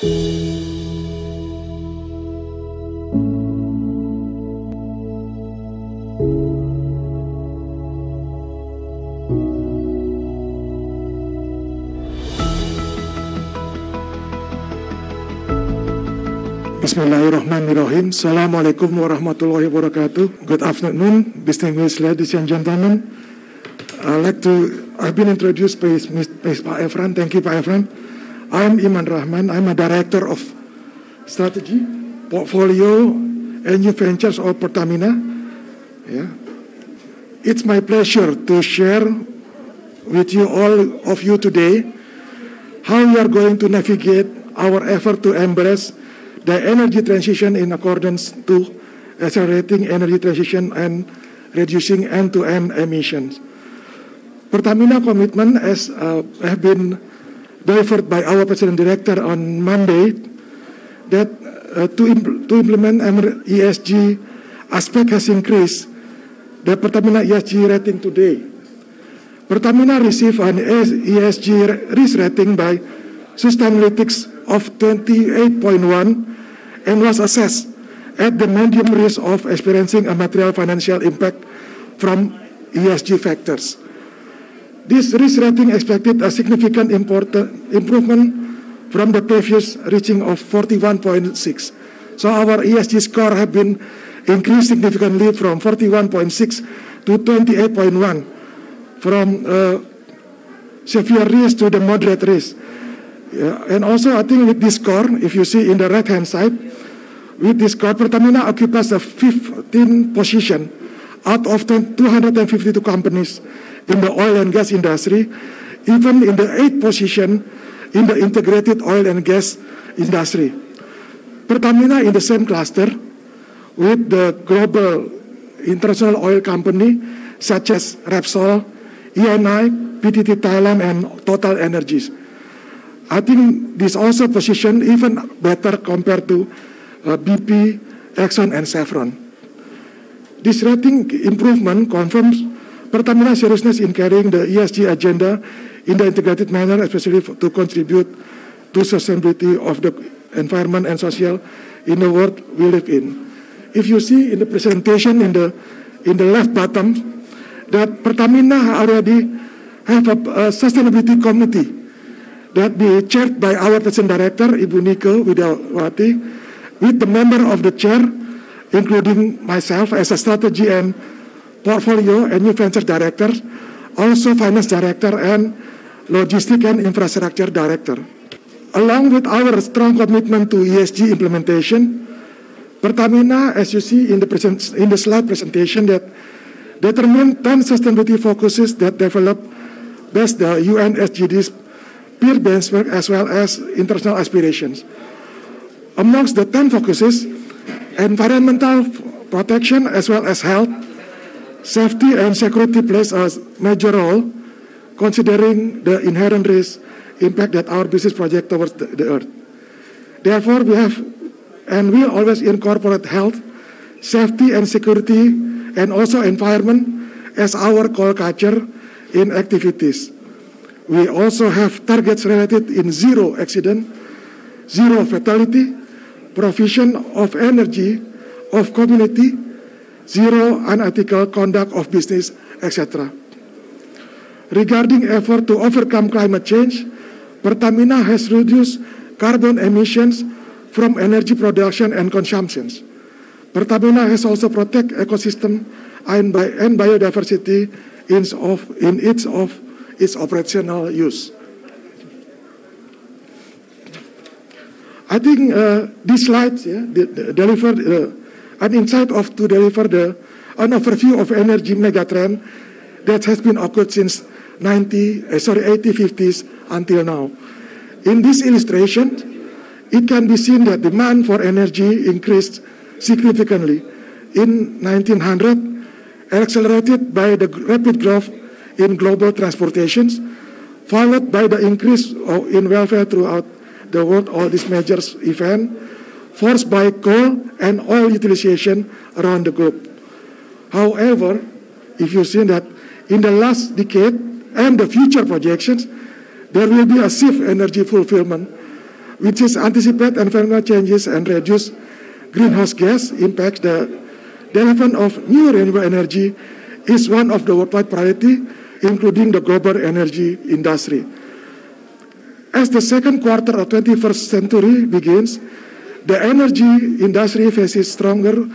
Bismillahirrahmanirrahim. Assalamualaikum warahmatullahi wabarakatuh. Good afternoon, distinguished ladies and gentlemen. I've been introduced by Pak Efran. Thank you, Pak Efran. I'm Iman Rahman. I'm a director of strategy, portfolio, and new ventures of Pertamina. Yeah. It's my pleasure to share with you all of you today how we are going to navigate our effort to embrace the energy transition in accordance to accelerating energy transition and reducing end-to-end emissions. Pertamina commitment have been delivered by our President Director on Monday that to implement ESG aspect has increased the Pertamina ESG rating today. Pertamina received an ESG risk rating by Sustainalytics of 28.1 and was assessed at the medium risk of experiencing a material financial impact from ESG factors. This risk rating expected a significant improvement from the previous reaching of 41.6. So our ESG score have been increased significantly from 41.6 to 28.1, from severe risk to the moderate risk. Yeah, and also I think with this score, if you see in the right-hand side, with this score, Pertamina occupies the 15th position out of 252 companies in the oil and gas industry, even in the 8th position in the integrated oil and gas industry. Pertamina in the same cluster with the global international oil company such as Repsol, Eni, PTT Thailand, and Total Energies. I think this also positioned even better compared to BP, Exxon, and Chevron. This rating improvement confirms Pertamina's seriousness in carrying the ESG agenda in the integrated manner, especially to contribute to sustainability of the environment and social in the world we live in. If you see in the presentation in the left bottom that Pertamina already have a sustainability committee that be chaired by our President Director, Ibu Nike Widiawati, with the member of the chair, including myself as a strategy and portfolio and new venture director, also finance director and logistic and infrastructure director. Along with our strong commitment to ESG implementation, Pertamina, as you see in the slide presentation, that determined 10 sustainability focuses that develop best the UN SDGs peer benchmark as well as international aspirations. Amongst the 10 focuses, environmental protection as well as health, safety and security plays a major role, considering the inherent risk impact that our business project towards the earth. Therefore, we always incorporate health, safety and security, and also environment as our core culture in activities. We also have targets related in zero accident, zero fatality, provision of energy of community, zero unethical conduct of business, etc. Regarding effort to overcome climate change, Pertamina has reduced carbon emissions from energy production and consumptions. Pertamina has also protected ecosystem and biodiversity in its operational use. I think these slides delivered an insight to deliver an overview of energy megatrend that has been occurred since 1850s until now. In this illustration, it can be seen that demand for energy increased significantly in 1900, accelerated by the rapid growth in global transportations, followed by the increase in welfare throughout the world. All these major events forced by coal and oil utilization around the globe. However, if you see that in the last decade and the future projections, there will be a shift energy fulfillment which is anticipate environmental changes and reduce greenhouse gas impacts. The development of new renewable energy is one of the worldwide priority, including the global energy industry. As the second quarter of 21st century begins, the energy industry faces stronger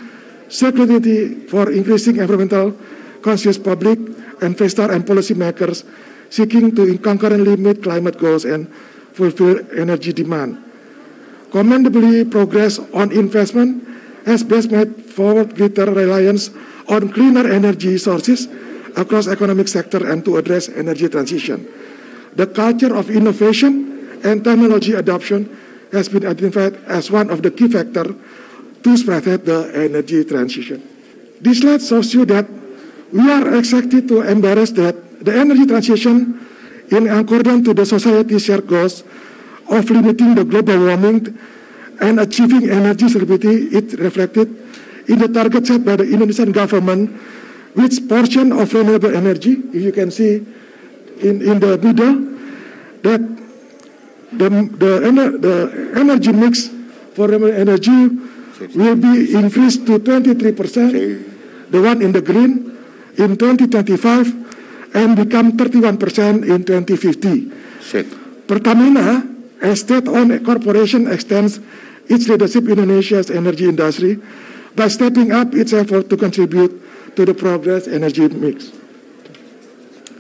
scrutiny for increasing environmental conscious public, investors, and policymakers seeking to concurrently meet climate goals and fulfill energy demand. Commendably, progress on investment has best made forward greater reliance on cleaner energy sources across economic sector and to address energy transition. The culture of innovation and technology adoption has been identified as one of the key factors to spearhead the energy transition. This slide shows you that we are excited to embrace that the energy transition in accordance to the society's shared goals of limiting the global warming and achieving energy security. It reflected in the target set by the Indonesian government, which portion of renewable energy, if you can see in the middle, that the energy mix for renewable energy will be increased to 23%, the one in the green, in 2025, and become 31% in 2050. Pertamina, a state-owned corporation, extends its leadership in Indonesia's energy industry by stepping up its effort to contribute to the progress energy mix.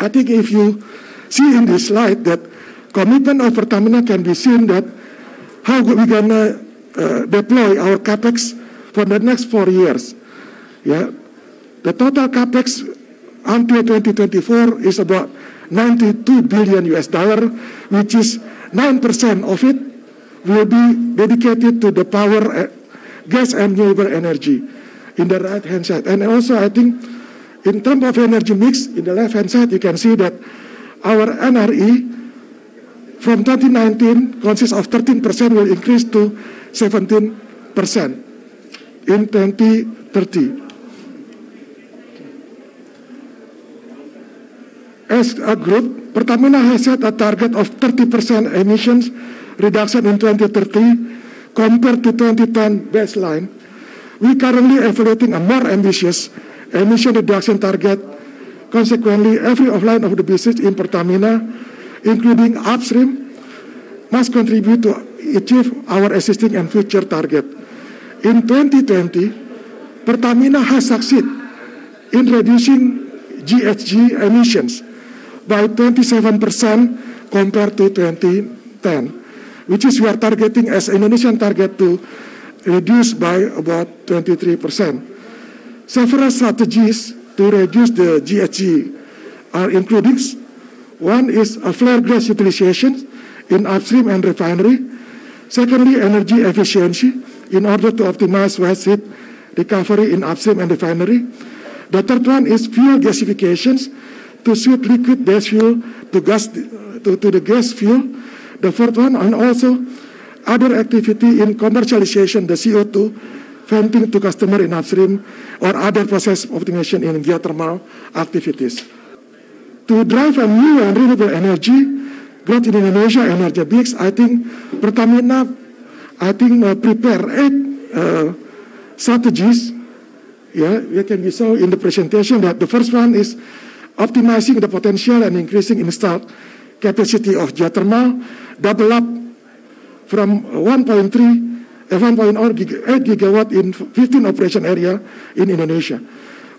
I think if you see in this slide that commitment of Pertamina can be seen that how we're gonna deploy our capex for the next 4 years. Yeah, the total capex until 2024 is about $92 billion, which is 9% of it will be dedicated to the power, gas and renewable energy in the right-hand side. And also I think in terms of energy mix, in the left-hand side, you can see that our NRE from 2019 consists of 13% will increase to 17% in 2030. As a group, Pertamina has set a target of 30% emissions reduction in 2030 compared to 2010 baseline. We currently evaluating a more ambitious emission reduction target. Consequently, every offline of the business in Pertamina, including upstream, must contribute to achieve our existing and future target. In 2020, Pertamina has succeeded in reducing GHG emissions by 27% compared to 2010, which is we are targeting as Indonesian target to reduce by about 23%. Several strategies to reduce the GHG are including: one is a flare gas utilization in upstream and refinery. Secondly, energy efficiency in order to optimize waste heat recovery in upstream and refinery. The third one is fuel gasifications to switch liquid gas fuel to the gas fuel. The fourth one, and also other activity in commercialization, the CO2 venting to customer in upstream or other process optimization in geothermal activities. To drive a new and renewable energy growth in Indonesia energy mix, I think Pertamina, prepare 8 strategies. Yeah, we can be so in the presentation that the first one is optimizing the potential and increasing installed capacity of geothermal, double up from 1.8 gigawatt in 15 operation area in Indonesia.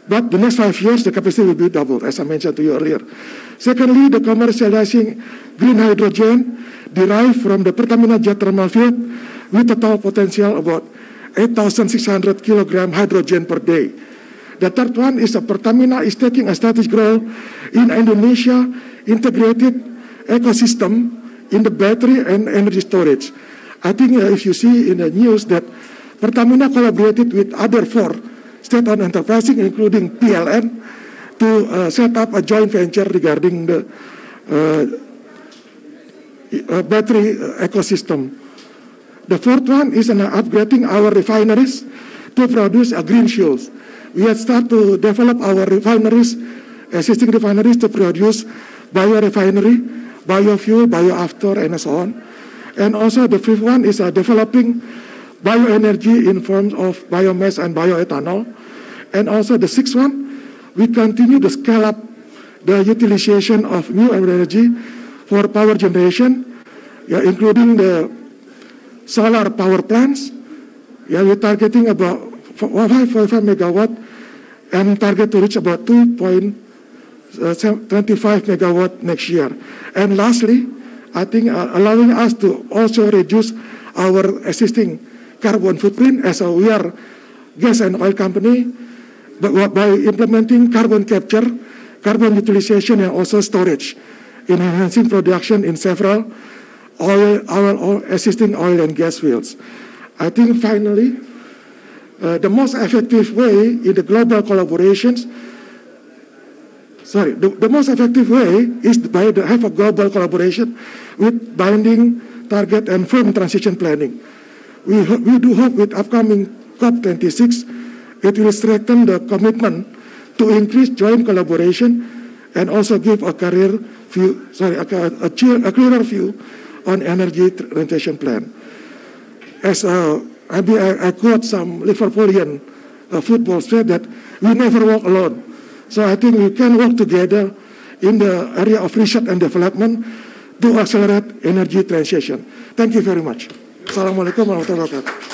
But the next 5 years, the capacity will be doubled, as I mentioned to you earlier. Secondly, the commercializing green hydrogen derived from the Pertamina geothermal field with a total potential about 8,600 kilogram hydrogen per day. The third one is Pertamina is taking a strategic role in Indonesia integrated ecosystem in the battery and energy storage. I think if you see in the news that Pertamina collaborated with other 4 state-owned enterprises, including PLN, to set up a joint venture regarding the battery ecosystem. The fourth one is upgrading our refineries to produce green fuels. We have started to develop our refineries, existing refineries, to produce biorefinery, biofuel, bioafter, and so on. And also the fifth one is developing bioenergy in forms of biomass and bioethanol. And also the sixth one, we continue to scale up the utilization of new energy for power generation, including the solar power plants. We're targeting about 5.5 megawatt and target to reach about 2.25 megawatt next year. And lastly, I think allowing us to also reduce our existing carbon footprint as we are gas and oil company, but by implementing carbon capture, carbon utilization, and also storage in enhancing production in several our existing oil and gas fields. I think finally, the most effective way in the global collaborations, the most effective way is by have a global collaboration with binding target and firm transition planning. We do hope with upcoming COP26, it will strengthen the commitment to increase joint collaboration and also give a clearer view on energy transition plan. As I quote some Liverpoolian football said that we never walk alone. So I think we can work together in the area of research and development to accelerate energy transition. Thank you very much. Assalamualaikum warahmatullahi wabarakatuh.